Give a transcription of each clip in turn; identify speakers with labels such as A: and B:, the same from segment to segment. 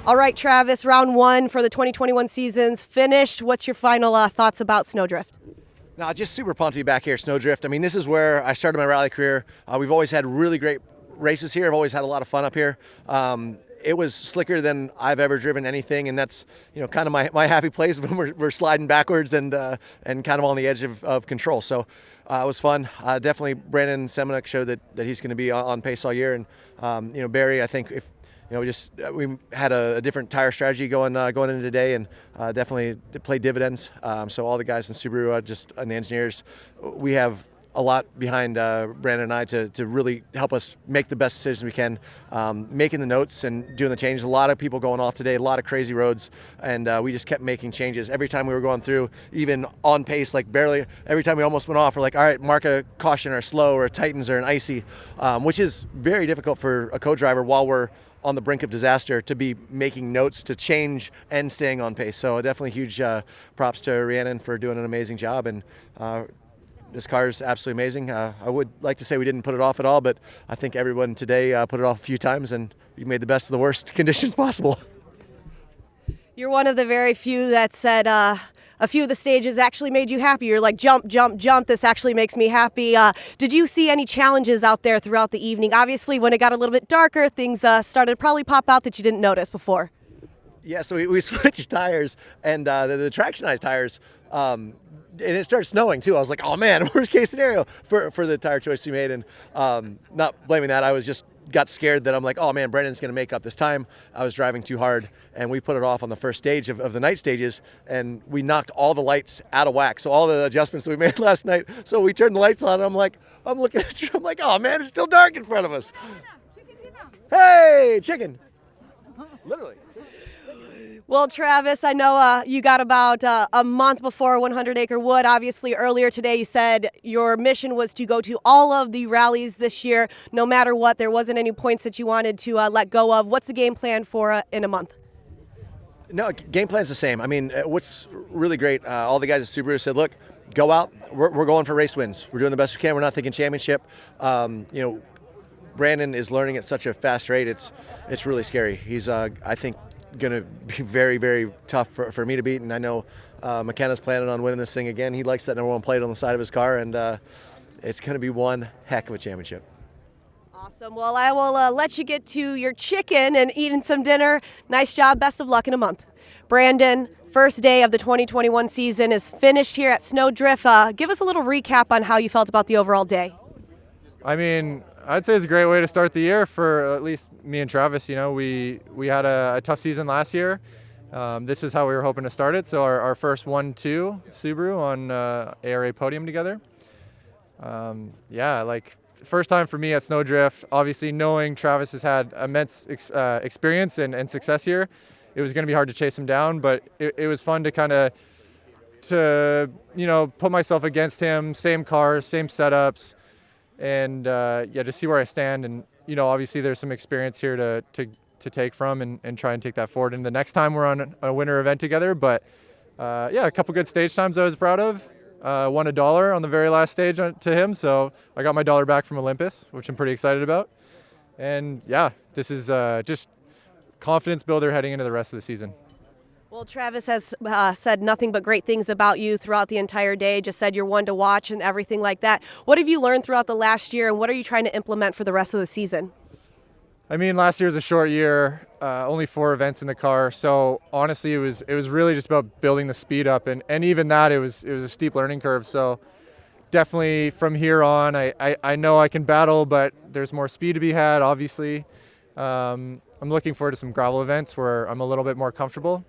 A: All right, Travis, round one for the 2021 season's finished. What's your final thoughts about Sno Drift?
B: No, just super pumped to be back here at Sno Drift. I mean, this is where I started my rally career. We've always had really great races here. I've always had a lot of fun up here. It was slicker than I've ever driven anything, and that's kind of my happy place when we're sliding backwards and kind of on the edge of control. So it was fun. Definitely Brandon Semenuk showed that he's going to be on pace all year, and Barry, I think if we had a different tire strategy going into today, and definitely played dividends. So all the guys in Subaru, and the engineers, we have a lot behind Brandon and I to really help us make the best decisions we can, making the notes and doing the changes. A lot of people going off today, a lot of crazy roads, and we just kept making changes. Every time we were going through, even on pace, like barely, every time we almost went off, we're like, all right, mark a caution or a slow or a tightens or an icy, which is very difficult for a co-driver while we're on the brink of disaster to be making notes to change and staying on pace. So definitely huge props to Rhiannon for doing an amazing job, and this car is absolutely amazing. I would like to say we didn't put it off at all, but I think everyone today put it off a few times, and we made the best of the worst conditions possible.
A: You're one of the very few that said a few of the stages actually made you happy. You're like, jump, jump, jump. This actually makes me happy. Did you see any challenges out there throughout the evening? Obviously, when it got a little bit darker, things started to probably pop out that you didn't notice before.
B: Yeah, so we switched tires, and the tractionized tires, and it started snowing too. I was like, oh man, worst case scenario for the tire choice we made, and not blaming that. I was just got scared that I'm like, oh man, Brandon's going to make up this time. I was driving too hard, and we put it off on the first stage of the night stages, and we knocked all the lights out of whack. So all the adjustments that we made last night, so we turned the lights on, and I'm looking at you, I'm like, oh man, it's still dark in front of us. Hey, chicken. Literally.
A: Well, Travis, I know you got about a month before 100 Acre Wood. Obviously, earlier today you said your mission was to go to all of the rallies this year, no matter what. There wasn't any points that you wanted to let go of. What's the game plan for in a month?
B: No, game plan's the same. I mean, what's really great, all the guys at Subaru said, look, go out. We're going for race wins. We're doing the best we can. We're not thinking championship. Brandon is learning at such a fast rate. It's really scary. He's, I think, going to be very, very tough for me to beat, and I know McKenna's planning on winning this thing again. He likes that #1 plate on the side of his car, and it's going to be one heck of a championship.
A: Awesome. Well, I will let you get to your chicken and eating some dinner. Nice job. Best of luck in a month. Brandon, first day of the 2021 season is finished here at Sno Drift. Give us a little recap on how you felt about the overall day.
C: I mean, I'd say it's a great way to start the year for at least me and Travis. We had a tough season last year. This is how we were hoping to start it. So our first 1-2 Subaru on ARA podium together. First time for me at Sno Drift. Obviously, knowing Travis has had immense experience and success here, it was going to be hard to chase him down. But it was fun to kind of put myself against him. Same cars, same setups. And just see where I stand, and obviously there's some experience here to take from and try and take that forward. And the next time we're on a winter event together, but a couple good stage times I was proud of. Won $1 on the very last stage to him, so I got my $1 back from Olympus, which I'm pretty excited about. And this is just confidence builder heading into the rest of the season.
A: Well, Travis has said nothing but great things about you throughout the entire day, just said you're one to watch and everything like that. What have you learned throughout the last year, and what are you trying to implement for the rest of the season?
C: I mean, last year was a short year, only 4 events in the car. So honestly, it was really just about building the speed up, and even that, it was a steep learning curve. So definitely from here on, I know I can battle, but there's more speed to be had, obviously. I'm looking forward to some gravel events where I'm a little bit more comfortable.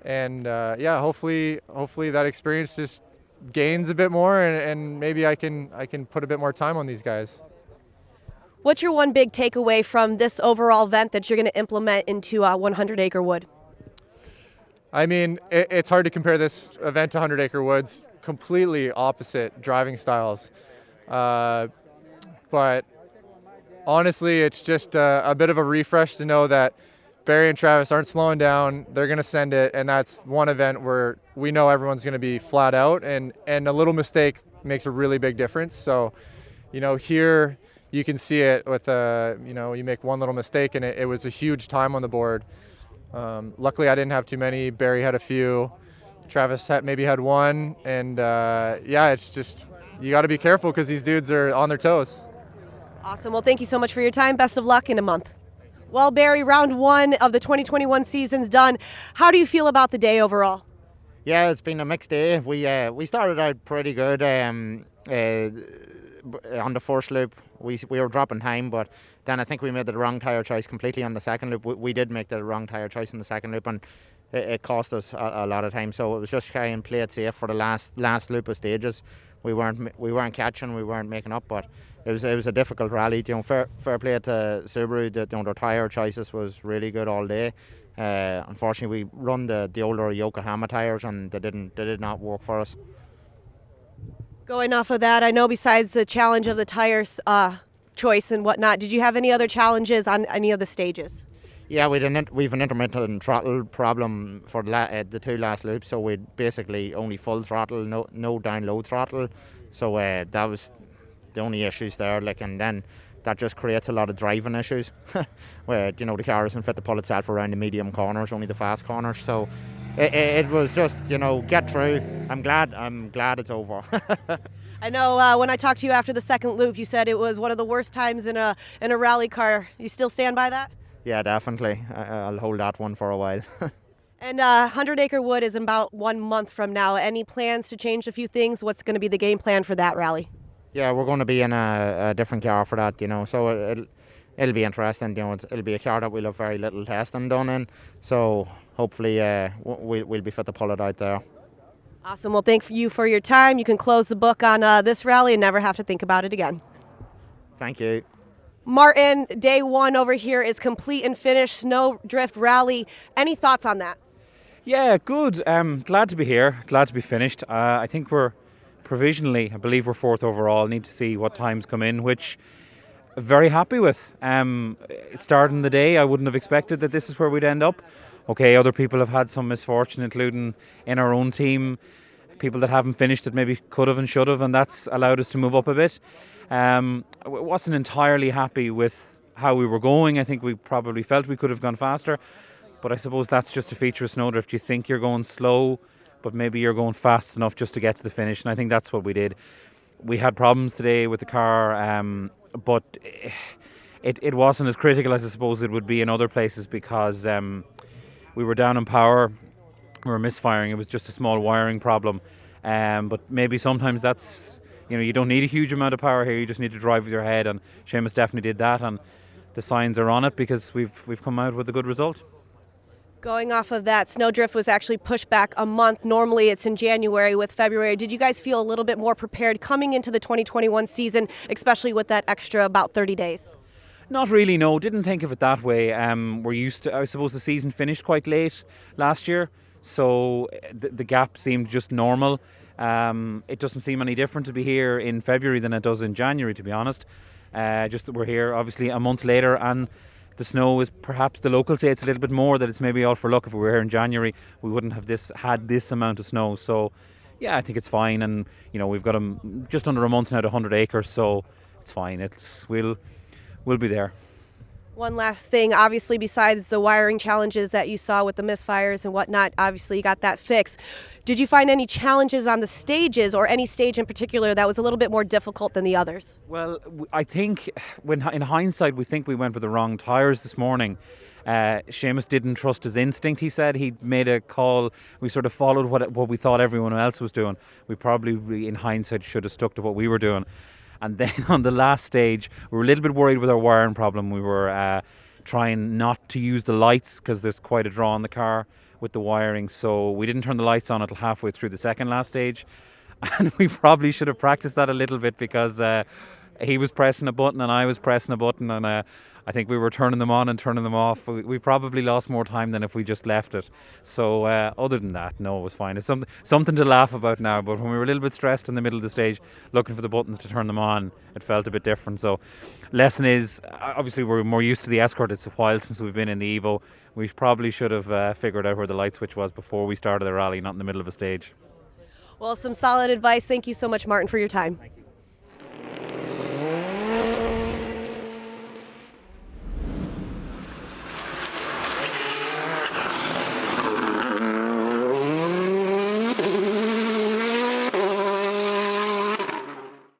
C: And hopefully that experience just gains a bit more, and maybe I can put a bit more time on these guys.
A: What's your one big takeaway from this overall event that you're going to implement into 100 Acre Wood?
C: I mean, it's hard to compare this event to 100 Acre Woods. Completely opposite driving styles. But honestly, it's just a bit of a refresh to know that Barry and Travis aren't slowing down. They're going to send it, and that's one event where we know everyone's going to be flat out, and a little mistake makes a really big difference. So, here you can see it with, you make one little mistake, and it was a huge time on the board. Luckily, I didn't have too many. Barry had a few. Travis maybe had one. And yeah, it's just, you got to be careful because these dudes are on their toes.
A: Awesome. Well, thank you so much for your time. Best of luck in a month. Well, Barry, round one of the 2021 season's done. How do you feel about the day overall?
D: Yeah, it's been a mixed day. We started out pretty good on the first loop. We were dropping time, but then I think we made the wrong tyre choice completely on the second loop. We did make the wrong tyre choice in the second loop, and it cost us a lot of time. So it was just try and play it safe for the last loop of stages. We weren't catching, we weren't making up, but it was a difficult rally. Fair play to Subaru. Their tyre choices was really good all day. Unfortunately, we run the older Yokohama tyres, and they did not work for us.
A: Going off of that, I know besides the challenge of the tires choice and whatnot, did you have any other challenges on any of the stages?
D: Yeah, we've an intermittent throttle problem for the two last loops, so we basically only full throttle, no down low throttle. So that was the only issues there. And then that just creates a lot of driving issues, where the car isn't fit to pull itself around the medium corners, only the fast corners. So it was just get through. I'm glad it's over.
A: I know when I talked to you after the second loop, you said it was one of the worst times in a rally car. You still stand by that?
D: Yeah, definitely. I'll hold that one for a while.
A: And 100 Acre Wood is about 1 month from now. Any plans to change a few things? What's going to be the game plan for that rally?
D: Yeah, we're going to be in a different car for that, so it'll be interesting. It'll be a car that we'll have very little testing done in, so hopefully we'll be fit to pull it out there.
A: Awesome. Well, thank you for your time. You can close the book on this rally and never have to think about it again.
D: Thank you.
A: Martin, day one over here is complete and finished. Sno Drift Rally. Any thoughts on that?
E: Yeah, good. Glad to be here. Glad to be finished. I think we're provisionally, I believe we're fourth overall. Need to see what times come in, which I'm very happy with. Starting the day, I wouldn't have expected that this is where we'd end up. Okay, other people have had some misfortune, including in our own team, people that haven't finished that maybe could have and should have, and that's allowed us to move up a bit. I wasn't entirely happy with how we were going. I think we probably felt we could have gone faster, but I suppose that's just a feature of snowdrift. You think you're going slow, but maybe you're going fast enough just to get to the finish, and I think that's what we did. We had problems today with the car, but it wasn't as critical as I suppose it would be in other places, because we were down in power, we were misfiring. It was just a small wiring problem, but maybe sometimes that's, you don't need a huge amount of power here. You just need to drive with your head, and Seamus definitely did that, and the signs are on it because we've come out with a good result.
A: Going off of that, Snowdrift was actually pushed back a month. Normally it's in January with February. Did you guys feel a little bit more prepared coming into the 2021 season, especially with that extra about 30 days?
E: Not really, no. Didn't think of it that way. We're used to, I suppose the season finished quite late last year, so the gap seemed just normal. It doesn't seem any different to be here in February than it does in January, to be honest. Just that we're here obviously a month later, and the snow is, perhaps the locals say it's a little bit more, that it's maybe all for luck. If we were here in January, we wouldn't have had this amount of snow. So yeah, I think it's fine, and we've got just under a month now to 100 acres, so it's fine. We'll be there.
A: One last thing, obviously, besides the wiring challenges that you saw with the misfires and whatnot, obviously you got that fixed. Did you find any challenges on the stages, or any stage in particular that was a little bit more difficult than the others?
E: Well, I think in hindsight, we think we went with the wrong tyres this morning. Seamus didn't trust his instinct, he said. He made a call. We sort of followed what we thought everyone else was doing. We probably, in hindsight, should have stuck to what we were doing. And then on the last stage, we were a little bit worried with our wiring problem. We were trying not to use the lights because there's quite a draw on the car with the wiring. So we didn't turn the lights on until halfway through the second last stage. And we probably should have practiced that a little bit, because he was pressing a button and I was pressing a button, and I think we were turning them on and turning them off. We probably lost more time than if we just left it. So other than that, no, it was fine. It's something to laugh about now, but when we were a little bit stressed in the middle of the stage looking for the buttons to turn them on, it felt a bit different. So lesson is, obviously we're more used to the Escort. It's a while since we've been in the Evo. We probably should have figured out where the light switch was before we started the rally, not in the middle of a stage.
A: Well, some solid advice. Thank you so much, Martin, for your time.
E: Thank you.